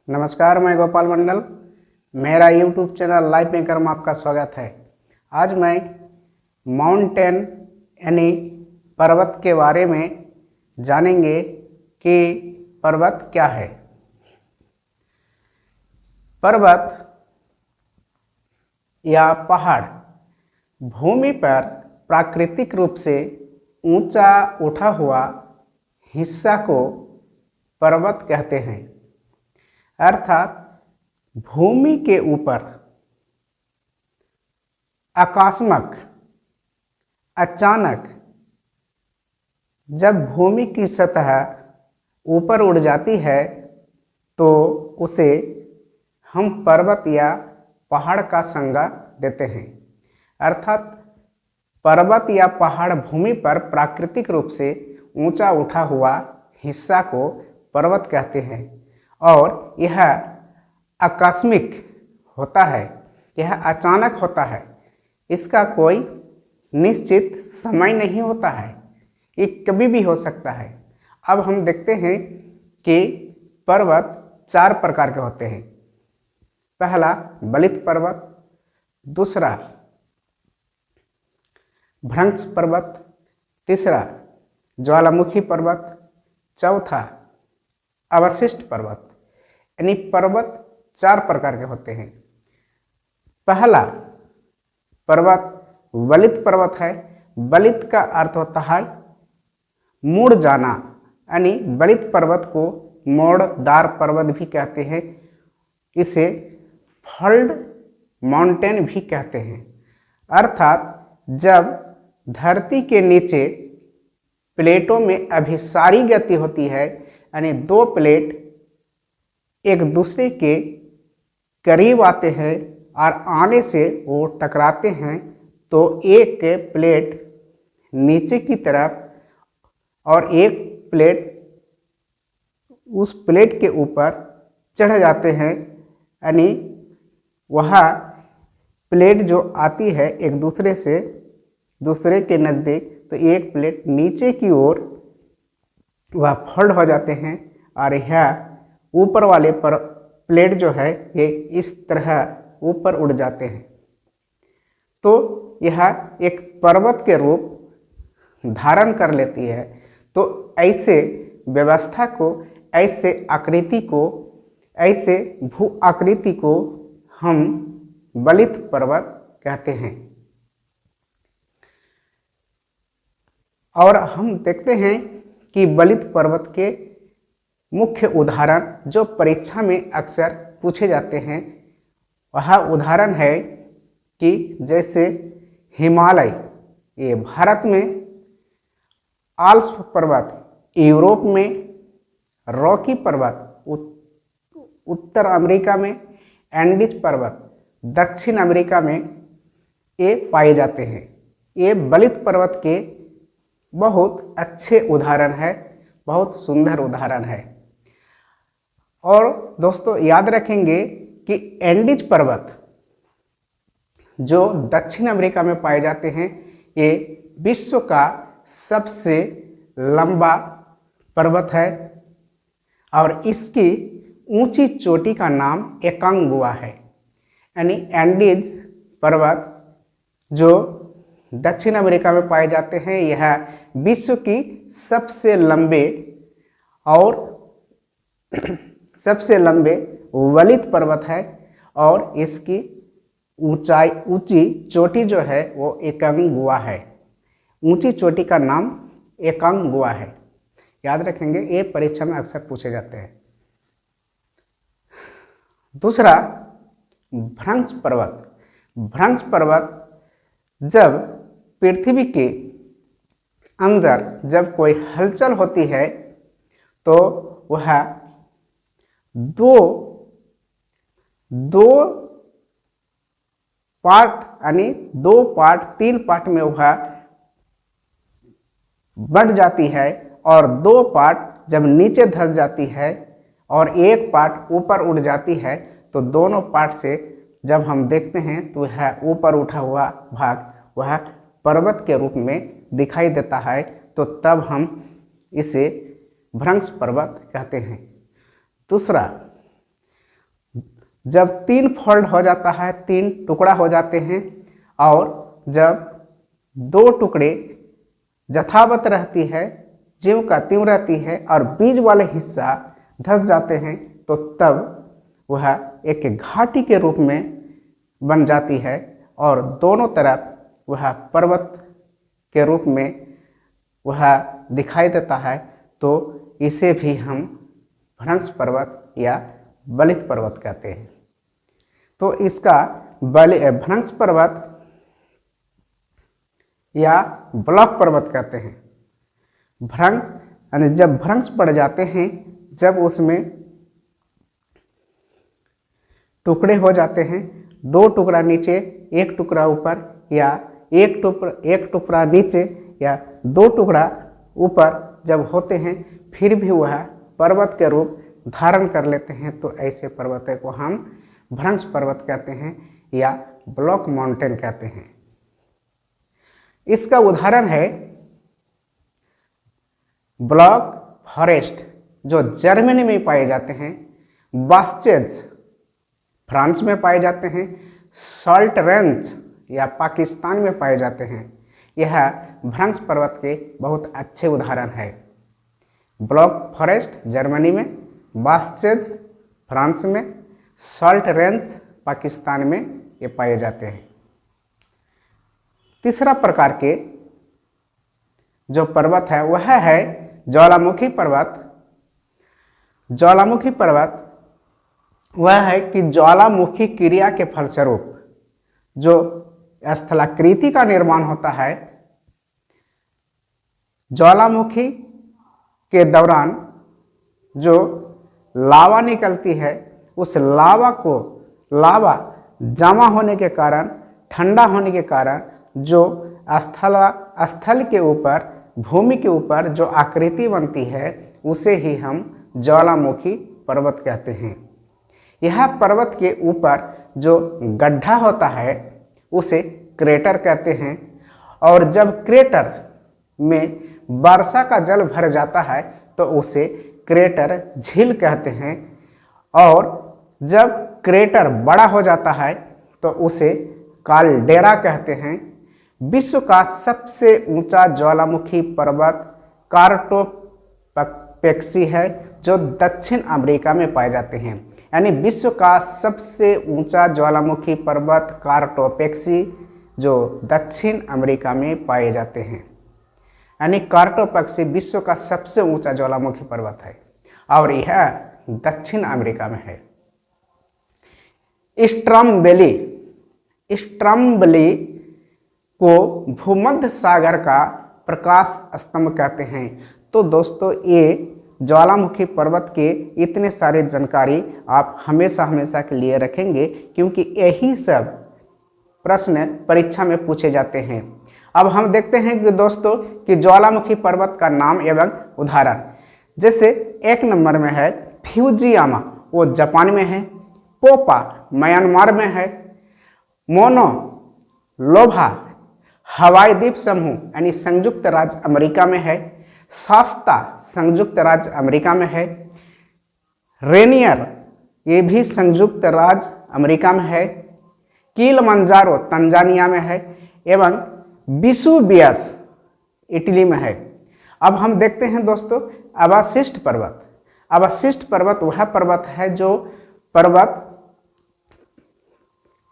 नमस्कार, मैं गोपाल मंडल। मेरा यूट्यूब चैनल लाइफ मेकर में आपका स्वागत है। आज मैं माउंटेन यानी पर्वत के बारे में जानेंगे कि पर्वत क्या है। पर्वत या पहाड़ भूमि पर प्राकृतिक रूप से ऊंचा उठा हुआ हिस्सा को पर्वत कहते हैं, अर्थात भूमि के ऊपर आकस्मिक अचानक जब भूमि की सतह ऊपर उड़ जाती है तो उसे हम पर्वत या पहाड़ का संज्ञा देते हैं। अर्थात पर्वत या पहाड़ भूमि पर प्राकृतिक रूप से ऊंचा उठा हुआ हिस्सा को पर्वत कहते हैं और यह आकस्मिक होता है, यह अचानक होता है। इसका कोई निश्चित समय नहीं होता है, ये कभी भी हो सकता है। अब हम देखते हैं कि पर्वत 4 प्रकार के होते हैं। पहला बलित पर्वत, दूसरा भ्रंश पर्वत, तीसरा ज्वालामुखी पर्वत, चौथा अवशिष्ट पर्वत। यानी पर्वत 4 प्रकार के होते हैं। पहला पर्वत वलित पर्वत है। वलित का अर्थ होता है मुड़ जाना, यानी वलित पर्वत को मोड़दार पर्वत भी कहते हैं। इसे फोल्ड माउंटेन भी कहते हैं। अर्थात जब धरती के नीचे प्लेटों में अभिसारी गति होती है, यानी 2 प्लेट एक दूसरे के करीब आते हैं और आने से वो टकराते हैं, तो एक प्लेट नीचे की तरफ और एक प्लेट उस प्लेट के ऊपर चढ़ जाते हैं। यानी वह प्लेट जो आती है एक दूसरे के नज़दीक, तो एक प्लेट नीचे की ओर वह फोल्ड हो जाते हैं और यह ऊपर वाले पर प्लेट जो है ये इस तरह ऊपर उड़ जाते हैं। तो यह एक पर्वत के रूप धारण कर लेती है। तो ऐसे व्यवस्था को, ऐसे आकृति को, ऐसे भू आकृति को हम बलित पर्वत कहते हैं। और हम देखते हैं कि बलित पर्वत के मुख्य उदाहरण जो परीक्षा में अक्सर पूछे जाते हैं, वह उदाहरण है कि जैसे हिमालय, ये भारत में, आल्प्स पर्वत यूरोप में, रॉकी पर्वत उत्तर अमेरिका में, एंडीज पर्वत दक्षिण अमेरिका में ये पाए जाते हैं। ये बलित पर्वत के बहुत अच्छे उदाहरण है, बहुत सुंदर उदाहरण है। और दोस्तों याद रखेंगे कि एंडीज पर्वत जो दक्षिण अमेरिका में पाए जाते हैं, ये विश्व का सबसे लंबा पर्वत है और इसकी ऊंची चोटी का नाम एकांगुआ है। यानी एंडीज पर्वत जो दक्षिण अमेरिका में पाए जाते हैं, यह विश्व की सबसे लंबे वलित पर्वत है और इसकी ऊंची चोटी जो है वो एकांगुआ है। ऊंची चोटी का नाम एकांगुआ है। याद रखेंगे, ये परीक्षा में अक्सर पूछे जाते हैं। दूसरा भ्रंश पर्वत। भ्रंश पर्वत जब पृथ्वी के अंदर जब कोई हलचल होती है तो वह दो पार्ट, यानी 2 पार्ट 3 पार्ट में वह बढ़ जाती है और 2 पार्ट जब नीचे धस जाती है और 1 पार्ट ऊपर उड़ जाती है, तो दोनों पार्ट से जब हम देखते हैं तो वह ऊपर उठा हुआ भाग वह पर्वत के रूप में दिखाई देता है। तो तब हम इसे भ्रंश पर्वत कहते हैं। दूसरा जब 3 फोल्ड हो जाता है, 3 टुकड़ा हो जाते हैं, और जब 2 टुकड़े यथावत रहती है, ज्यों का त्यों रहती है, और बीच वाले हिस्सा धंस जाते हैं, तो तब वह एक घाटी के रूप में बन जाती है और दोनों तरफ वह पर्वत के रूप में वह दिखाई देता है। तो इसे भी हम भ्रंश पर्वत या बलित पर्वत कहते हैं। तो इसका भ्रंश पर्वत या ब्लॉक पर्वत कहते हैं। भ्रंश यानी जब भ्रंश पड़ जाते हैं, जब उसमें टुकड़े हो जाते हैं, 2 टुकड़ा नीचे, 1 टुकड़ा ऊपर, या एक टुकड़ा नीचे या 2 टुकड़ा ऊपर जब होते हैं, फिर भी वह पर्वत के रूप धारण कर लेते हैं, तो ऐसे पर्वत को हम भ्रंश पर्वत कहते हैं या ब्लॉक माउंटेन कहते हैं। इसका उदाहरण है ब्लॉक फॉरेस्ट जो जर्मनी में पाए जाते हैं, बास्चेज फ्रांस में पाए जाते हैं, सॉल्ट रेंज या पाकिस्तान में पाए जाते हैं। यह भ्रंश पर्वत के बहुत अच्छे उदाहरण है। ब्लॉक फॉरेस्ट जर्मनी में, बास्चेज फ्रांस में, सॉल्ट रेंज पाकिस्तान में ये पाए जाते हैं। तीसरा प्रकार के जो पर्वत है वह है ज्वालामुखी पर्वत। ज्वालामुखी पर्वत वह है कि ज्वालामुखी क्रिया के फलस्वरूप जो स्थलाकृति का निर्माण होता है, ज्वालामुखी के दौरान जो लावा निकलती है, उस लावा जमा होने के कारण, ठंडा होने के कारण जो स्थल के ऊपर, भूमि के ऊपर जो आकृति बनती है, उसे ही हम ज्वालामुखी पर्वत कहते हैं। यह पर्वत के ऊपर जो गड्ढा होता है उसे क्रेटर कहते हैं, और जब क्रेटर में वर्षा का जल भर जाता है तो उसे क्रेटर झील कहते हैं, और जब क्रेटर बड़ा हो जाता है तो उसे काल्डेरा कहते हैं। विश्व का सबसे ऊंचा ज्वालामुखी पर्वत कार्टोपैक्सी है जो दक्षिण अमेरिका में पाए जाते हैं। यानी विश्व का सबसे ऊंचा ज्वालामुखी पर्वत कार्टोपैक्सी जो दक्षिण अमेरिका में पाए जाते हैं। यानी कार्टोपैक्सी विश्व का सबसे ऊंचा ज्वालामुखी पर्वत है और यह दक्षिण अमेरिका में है। स्ट्रम्बली को भूमध्य सागर का प्रकाश स्तंभ कहते हैं। तो दोस्तों, ये ज्वालामुखी पर्वत के इतने सारे जानकारी आप हमेशा के लिए रखेंगे, क्योंकि यही सब प्रश्न परीक्षा में पूछे जाते हैं। अब हम देखते हैं कि दोस्तों कि ज्वालामुखी पर्वत का नाम एवं उदाहरण। जैसे 1 नंबर में है फ्यूजियामा, वो जापान में है। पोपा म्यांमार में है। मोनो लोभा हवाई द्वीप समूह यानी संयुक्त राज्य अमेरिका में है। शास्ता संयुक्त राज्य अमेरिका में है। रेनियर ये भी संयुक्त राज्य अमेरिका में है। किलिमंजारो तंजानिया में है एवं वेसुवियस इटली में है। अब हम देखते हैं दोस्तों अवशिष्ट पर्वत। अवशिष्ट पर्वत वह पर्वत है जो पर्वत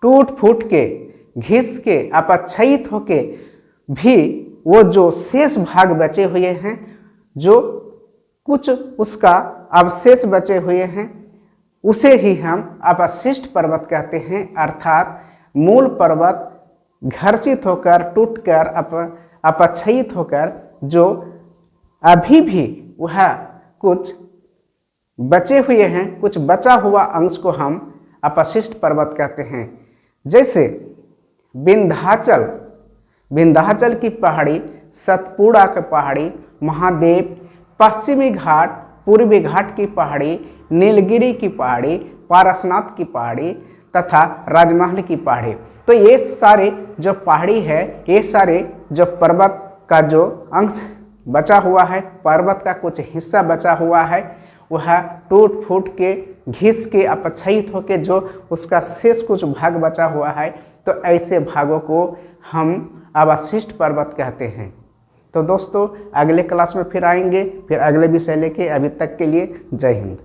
टूट फूट के, घिस के, अपक्षयित होके भी वो जो शेष भाग बचे हुए हैं, जो कुछ उसका अवशेष बचे हुए हैं, उसे ही हम अवशिष्ट पर्वत कहते हैं। अर्थात मूल पर्वत घर्षित होकर, टूटकर, अपक्षयित होकर जो अभी भी वह कुछ बचे हुए हैं, कुछ बचा हुआ अंश को हम अवशिष्ट पर्वत कहते हैं। जैसे विंध्याचल की पहाड़ी, सतपुड़ा की पहाड़ी, महादेव, पश्चिमी घाट, पूर्वी घाट की पहाड़ी, नीलगिरी की पहाड़ी, पारसनाथ की पहाड़ी तथा राजमहल की पहाड़ी। तो ये सारे जो पहाड़ी है, ये सारे जो पर्वत का जो अंश बचा हुआ है, पर्वत का कुछ हिस्सा बचा हुआ है, वह टूट फूट के घिस के अपक्षयित होकर जो उसका शेष कुछ भाग बचा हुआ है, तो ऐसे भागों को हम अवशिष्ट पर्वत कहते हैं। तो दोस्तों अगले क्लास में फिर आएंगे, फिर अगले विषय लेके। अभी तक के लिए जय हिंद।